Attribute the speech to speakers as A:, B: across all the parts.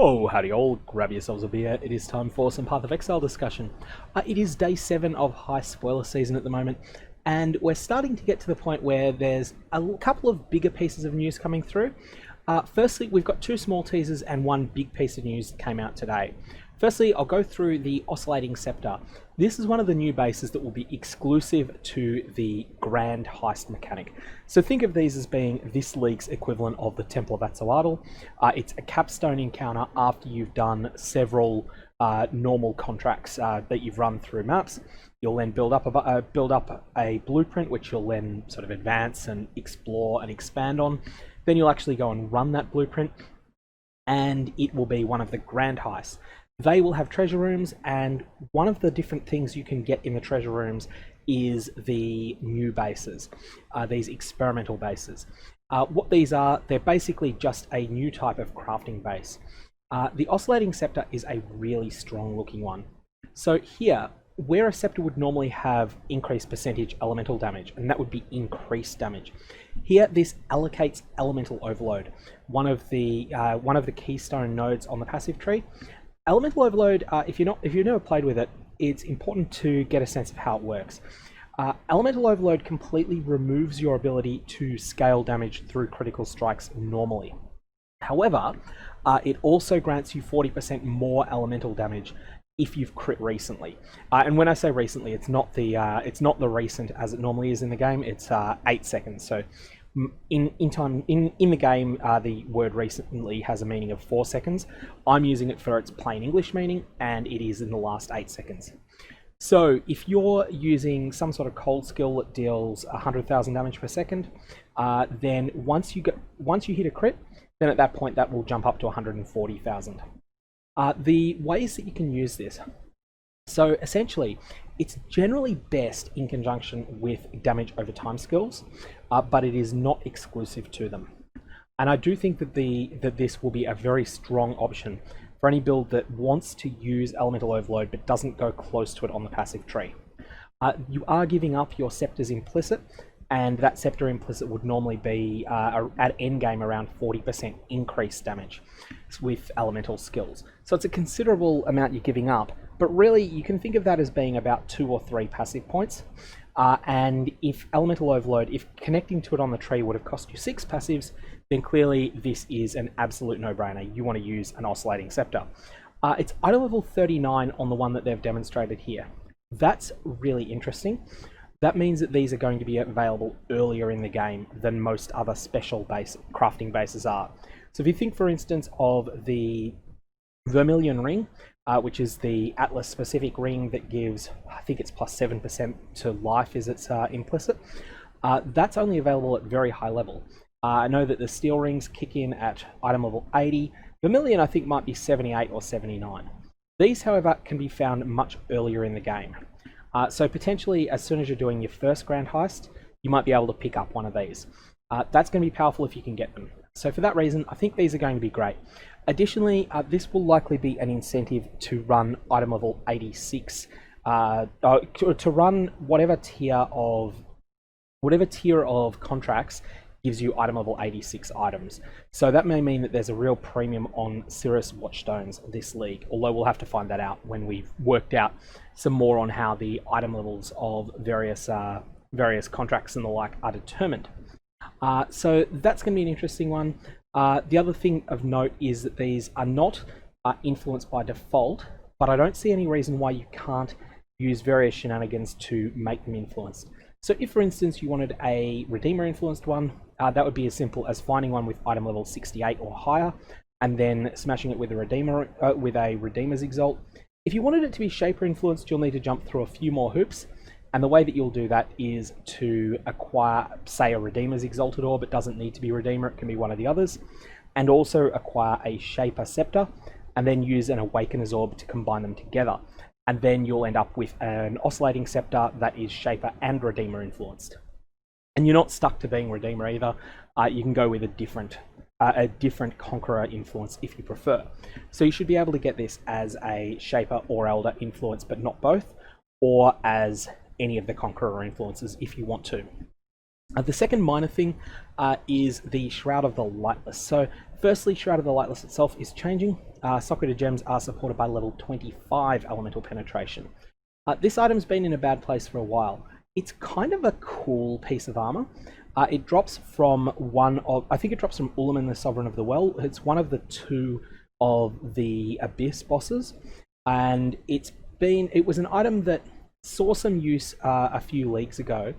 A: Oh, howdy all, grab yourselves a beer. It is time for some Path of Exile discussion. It is day 7 of Heist spoiler season at the moment, and we're starting to get to the point where there's a couple of bigger pieces of news coming through. Firstly, we've got 2 small teasers and 1 big piece of news that came out today. Firstly, I'll go through the Oscillating Sceptre. This is one of the new bases that will be exclusive to the Grand Heist mechanic. So think of these as being this league's equivalent of the Temple of Exile. It's a capstone encounter after you've done several normal contracts that you've run through maps. You'll then build up a blueprint, which you'll then sort of advance and explore and expand on. Then you'll actually go and run that blueprint, and it will be one of the Grand Heists. They will have treasure rooms, and one of the different things you can get in the treasure rooms is the new bases, these experimental bases. What these are, they're basically just a new type of crafting base. The Oscillating Sceptre is a really strong looking one. So here, where a scepter would normally have increased percentage elemental damage, and that would be increased damage. Here, this allocates elemental overload, one of the keystone nodes on the passive tree. Elemental overload, if you've never played with it, it's important to get a sense of how it works. Elemental overload completely removes your ability to scale damage through critical strikes normally. However, it also grants you 40% more elemental damage if you've crit recently. And when I say recently, it's not the recent as it normally is in the game. It's 8 seconds. So in the game, the word recently has a meaning of 4 seconds. I'm using it for its plain English meaning, and it is in the last 8 seconds. So if you're using some sort of cold skill that deals 100,000 damage per second, then once you hit a crit, then at that point that will jump up to 140,000. The ways that you can use this. So essentially, it's generally best in conjunction with damage over time skills, but it is not exclusive to them. And I do think that this will be a very strong option for any build that wants to use Elemental Overload but doesn't go close to it on the passive tree. You are giving up your Scepter's Implicit, and that Scepter Implicit would normally be at endgame around 40% increased damage with elemental skills. So it's a considerable amount you're giving up, but really you can think of that as being about 2 or 3 passive points. And if Elemental Overload, if connecting to it on the tree would have cost you 6 passives, then clearly this is an absolute no-brainer. You want to use an Oscillating Sceptre. It's item level 39 on the one that they've demonstrated here. That's really interesting. That means that these are going to be available earlier in the game than most other special crafting bases are. So if you think, for instance, of the Vermilion Ring, which is the Atlas specific ring that gives, I think it's plus 7% to life is its implicit, that's only available at very high level. I know that the steel rings kick in at item level 80. Vermilion, I think, might be 78 or 79. These, however, can be found much earlier in the game. So potentially, as soon as you're doing your first Grand Heist, you might be able to pick up one of these. That's going to be powerful if you can get them. So for that reason, I think these are going to be great. Additionally, this will likely be an incentive to run item level 86, to run whatever tier of contracts gives you item level 86 items. So that may mean that there's a real premium on Cirrus Watchstones this league, although we'll have to find that out when we've worked out some more on how the item levels of various contracts and the like are determined. So that's going to be an interesting one. The other thing of note is that these are not influenced by default, but I don't see any reason why you can't use various shenanigans to make them influenced. So if, for instance, you wanted a Redeemer influenced one, that would be as simple as finding one with item level 68 or higher, and then smashing it with a Redeemer, with a Redeemer's Exalt. If you wanted it to be Shaper influenced, you'll need to jump through a few more hoops, and the way that you'll do that is to acquire, say, a Redeemer's Exalted Orb. It doesn't need to be Redeemer, it can be one of the others, and also acquire a Shaper Scepter, and then use an Awakener's Orb to combine them together. And then you'll end up with an Oscillating Sceptre that is Shaper and Redeemer influenced. And you're not stuck to being Redeemer either. You can go with a different Conqueror influence if you prefer. So you should be able to get this as a Shaper or Elder influence, but not both, or as any of the Conqueror influences if you want to. The second minor thing is the Shroud of the Lightless. So firstly, Shroud of the Lightless itself is changing. Socketed gems are supported by level 25 elemental penetration. This item's been in a bad place for a while. It's kind of a cool piece of armor. It drops from I think it drops from Ulaman, the Sovereign of the Well. It's one of the two of the Abyss bosses, and it was an item that saw some use a few leagues ago,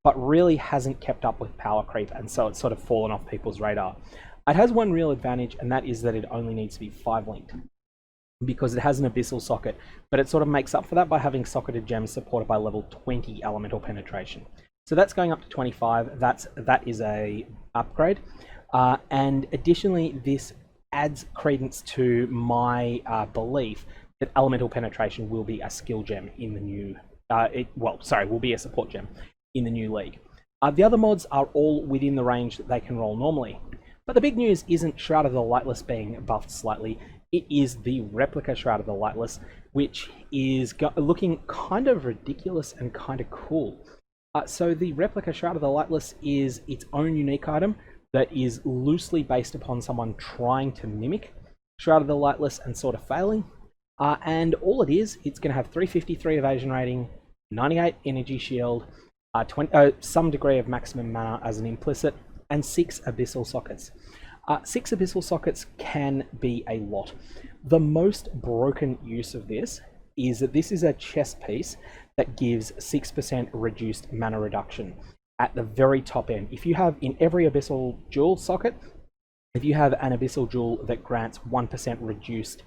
A: but really hasn't kept up with power creep, and so it's sort of fallen off people's radar. It has one real advantage, and that is that it only needs to be 5-linked, because it has an abyssal socket, but it sort of makes up for that by having socketed gems supported by level 20 elemental penetration. So that's going up to 25. That is a upgrade, and additionally, this adds credence to my belief that elemental penetration will be a skill gem in the new. Will be a support gem in the new league. The other mods are all within the range that they can roll normally. But the big news isn't Shroud of the Lightless being buffed slightly. It is the Replica Shroud of the Lightless, which is looking kind of ridiculous and kind of cool. So the Replica Shroud of the Lightless is its own unique item that is loosely based upon someone trying to mimic Shroud of the Lightless and sort of failing. And all it is, it's going to have 353 evasion rating, 98 energy shield, some degree of maximum mana as an implicit, and 6 abyssal sockets. 6 abyssal sockets can be a lot. The most broken use of this is that this is a chest piece that gives 6% reduced mana reduction at the very top end. If you have in every abyssal jewel socket, if you have an abyssal jewel that grants 1% reduced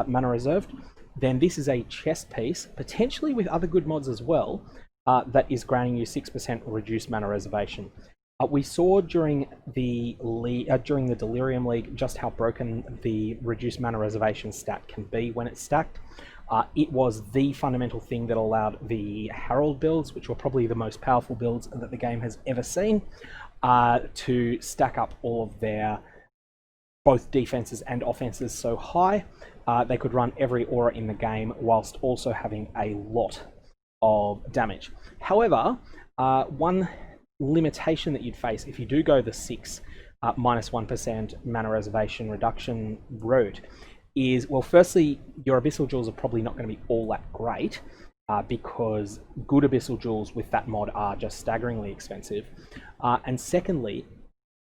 A: mana reserved, then this is a chest piece, potentially with other good mods as well, that is granting you 6% reduced mana reservation. We saw during the Delirium League just how broken the reduced mana reservation stat can be when it's stacked. It was the fundamental thing that allowed the Herald builds, which were probably the most powerful builds that the game has ever seen, to stack up all of their both defenses and offenses so high. They could run every aura in the game whilst also having a lot of damage. However, one limitation that you'd face if you do go the 6 minus 1% mana reservation reduction route is, well, firstly, your abyssal jewels are probably not going to be all that great, because good abyssal jewels with that mod are just staggeringly expensive. And secondly,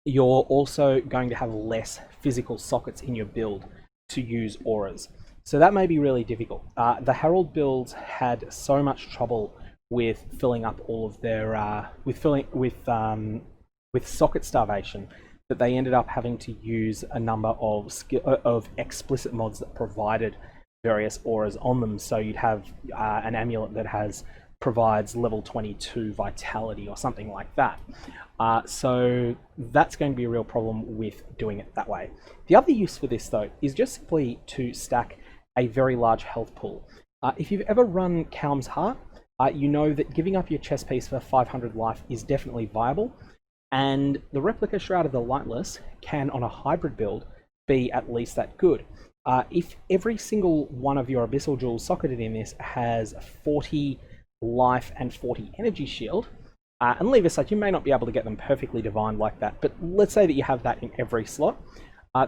A: you're also going to have less physical sockets in your build to use auras. So that may be really difficult. The Herald builds had so much trouble with filling up all of their with socket starvation that they ended up having to use a number of explicit mods that provided various auras on them. So you'd have an amulet that provides level 22 vitality or something like that. So that's going to be a real problem with doing it that way. The other use for this, though, is just simply to stack a very large health pool. If you've ever run Kaom's Heart, you know that giving up your chest piece for 500 life is definitely viable, and the Replica Shroud of the Lightless can, on a hybrid build, be at least that good. If every single one of your abyssal jewels socketed in this has 40 life and 40 energy shield, and leave aside, you may not be able to get them perfectly divined like that, but let's say that you have that in every slot,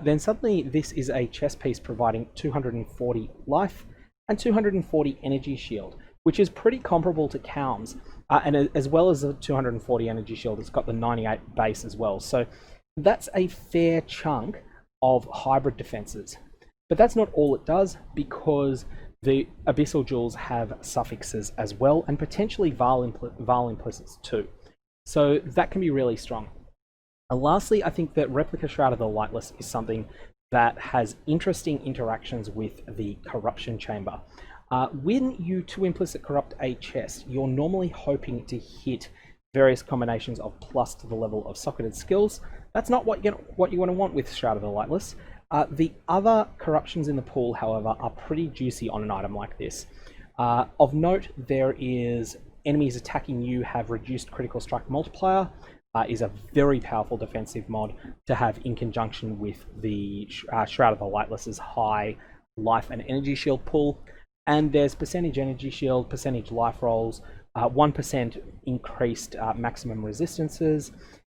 A: then suddenly this is a chest piece providing 240 life and 240 energy shield, which is pretty comparable to Kaom's, and as well as the 240 energy shield, it's got the 98 base as well. So that's a fair chunk of hybrid defenses. But that's not all it does, because the abyssal jewels have suffixes as well, and potentially Val implicits too. So that can be really strong. And lastly, I think that Replica Shroud of the Lightless is something that has interesting interactions with the Corruption Chamber. When you 2 implicit corrupt a chest, you're normally hoping to hit various combinations of plus to the level of socketed skills. That's not what you want to want with Shroud of the Lightless. The other corruptions in the pool, however, are pretty juicy on an item like this. Of note, there is enemies attacking you have reduced critical strike multiplier, is a very powerful defensive mod to have in conjunction with the Shroud of the Lightless's high life and energy shield pool. And there's percentage energy shield, percentage life rolls, 1% increased maximum resistances,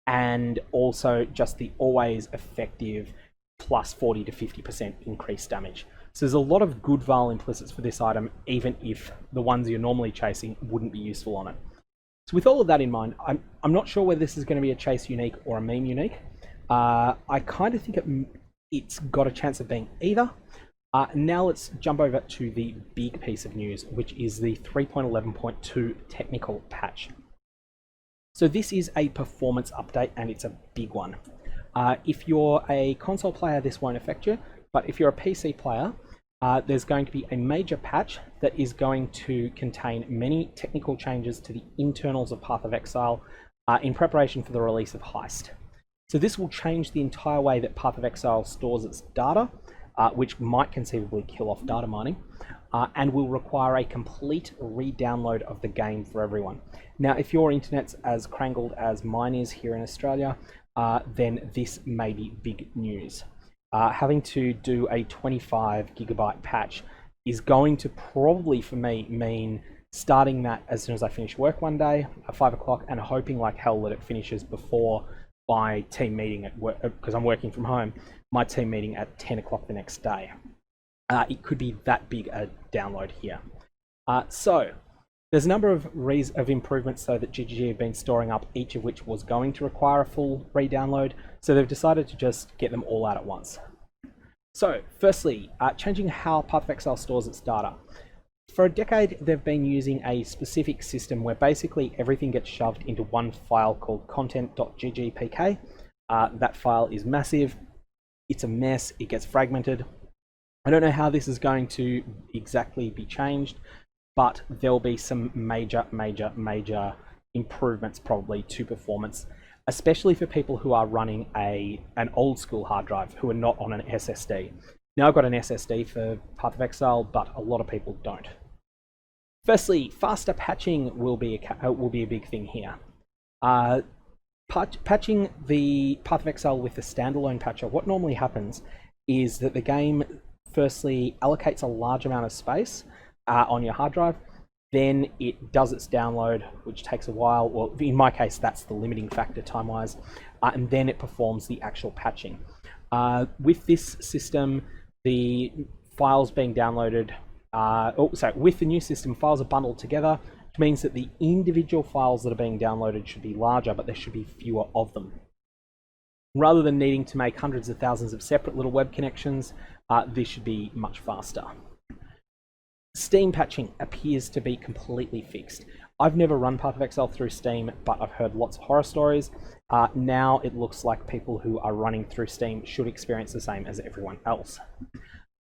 A: and also just the always effective plus 40 to 50% increased damage. So there's a lot of good val implicits for this item, even if the ones you're normally chasing wouldn't be useful on it. So with all of that in mind, I'm not sure whether this is going to be a chase unique or a meme unique. I kind of think it's got a chance of being either. Now let's jump over to the big piece of news, which is the 3.11.2 technical patch. So this is a performance update, and it's a big one. If you're a console player, this won't affect you, but if you're a PC player, there's going to be a major patch that is going to contain many technical changes to the internals of Path of Exile in preparation for the release of Heist. So this will change the entire way that Path of Exile stores its data, which might conceivably kill off data mining, and will require a complete re-download of the game for everyone. Now, if your internet's as crangled as mine is here in Australia, then this may be big news. Having to do a 25 gigabyte patch is going to probably, for me, mean starting that as soon as I finish work one day at 5 o'clock and hoping like hell that it finishes before my team meeting at work, because I'm working from home, my team meeting at 10 o'clock the next day. It could be that big a download here. So there's a number of improvements though that GGG have been storing up, each of which was going to require a full re-download. So they've decided to just get them all out at once. So firstly, changing how Path of Exile stores its data. For a decade, they've been using a specific system where basically everything gets shoved into one file called content.ggpk. That file is massive. It's a mess. It gets fragmented. I don't know how this is going to exactly be changed, but there'll be some major improvements probably to performance, especially for people who are running an old school hard drive, who are not on an SSD. Now I've got an SSD for Path of Exile, but a lot of people don't. Firstly, faster patching will be a big thing here. Patching the Path of Exile with the standalone patcher, what normally happens is that the game firstly allocates a large amount of space on your hard drive, then it does its download, which takes a while. Well, in my case, that's the limiting factor time-wise, and then it performs the actual patching. With this system, the files being downloaded, with the new system, files are bundled together, which means that the individual files that are being downloaded should be larger, but there should be fewer of them. Rather than needing to make hundreds of thousands of separate little web connections, this should be much faster. Steam patching appears to be completely fixed. I've never run Path of Exile through Steam, but I've heard lots of horror stories. Now it looks like people who are running through Steam should experience the same as everyone else.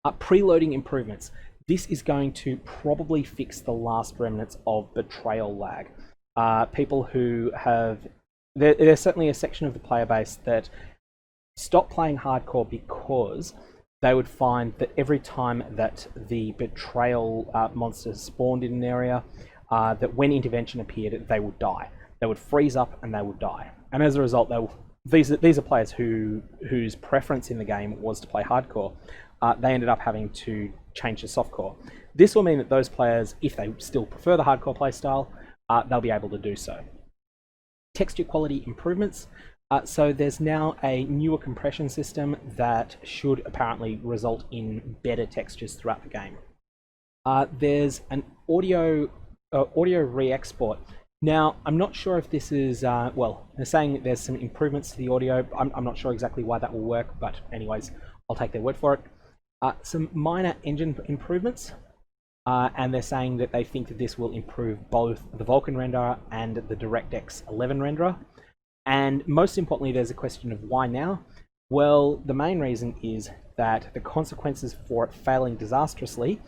A: Preloading improvements. This is going to probably fix the last remnants of betrayal lag. People who have... There's certainly a section of the player base that stopped playing hardcore because they would find that every time that the betrayal monsters spawned in an area, that when intervention appeared, they would die. They would freeze up and they would die. And as a result, these are players whose preference in the game was to play hardcore. They ended up having to change to softcore. This will mean that those players, if they still prefer the hardcore playstyle, they'll be able to do so. Texture quality improvements. So there's now a newer compression system that should apparently result in better textures throughout the game. There's an audio re-export. Now, I'm not sure if this is, well, they're saying that there's some improvements to the audio. I'm not sure exactly why that will work, but anyways, I'll take their word for it. Some minor engine improvements, and they're saying that they think that this will improve both the Vulkan renderer and the DirectX 11 renderer. And most importantly, there's a question of why now? Well, the main reason is that the consequences for it failing disastrously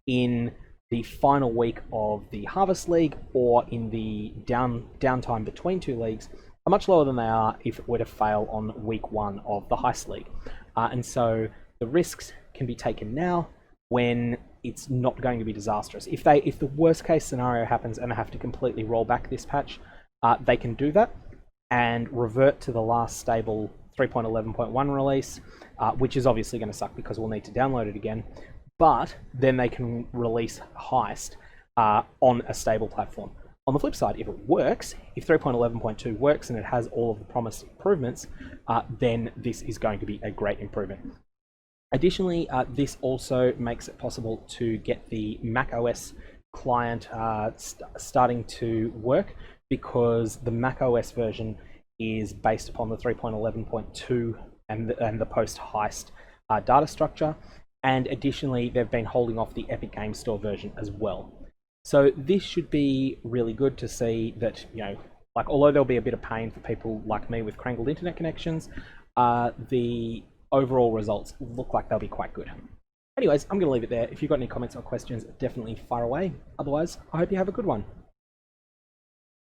A: in the final week of the Harvest League or in the downtime between two leagues are much lower than they are if it were to fail on week 1 of the Heist League. And so the risks can be taken now when it's not going to be disastrous. If the worst case scenario happens and they have to completely roll back this patch, they can do that and revert to the last stable 3.11.1 release, which is obviously going to suck because we'll need to download it again, but then they can release Heist on a stable platform. On the flip side, if it works, if 3.11.2 works and it has all of the promised improvements, then this is going to be a great improvement. Additionally, this also makes it possible to get the Mac OS client starting to work, because the Mac OS version is based upon the 3.11.2 and the post-Heist data structure. And additionally, they've been holding off the Epic Game Store version as well. So this should be really good to see that, like, although there'll be a bit of pain for people like me with crankled internet connections, the overall results look like they'll be quite good. Anyways, I'm going to leave it there. If you've got any comments or questions, definitely fire away. Otherwise, I hope you have a good one.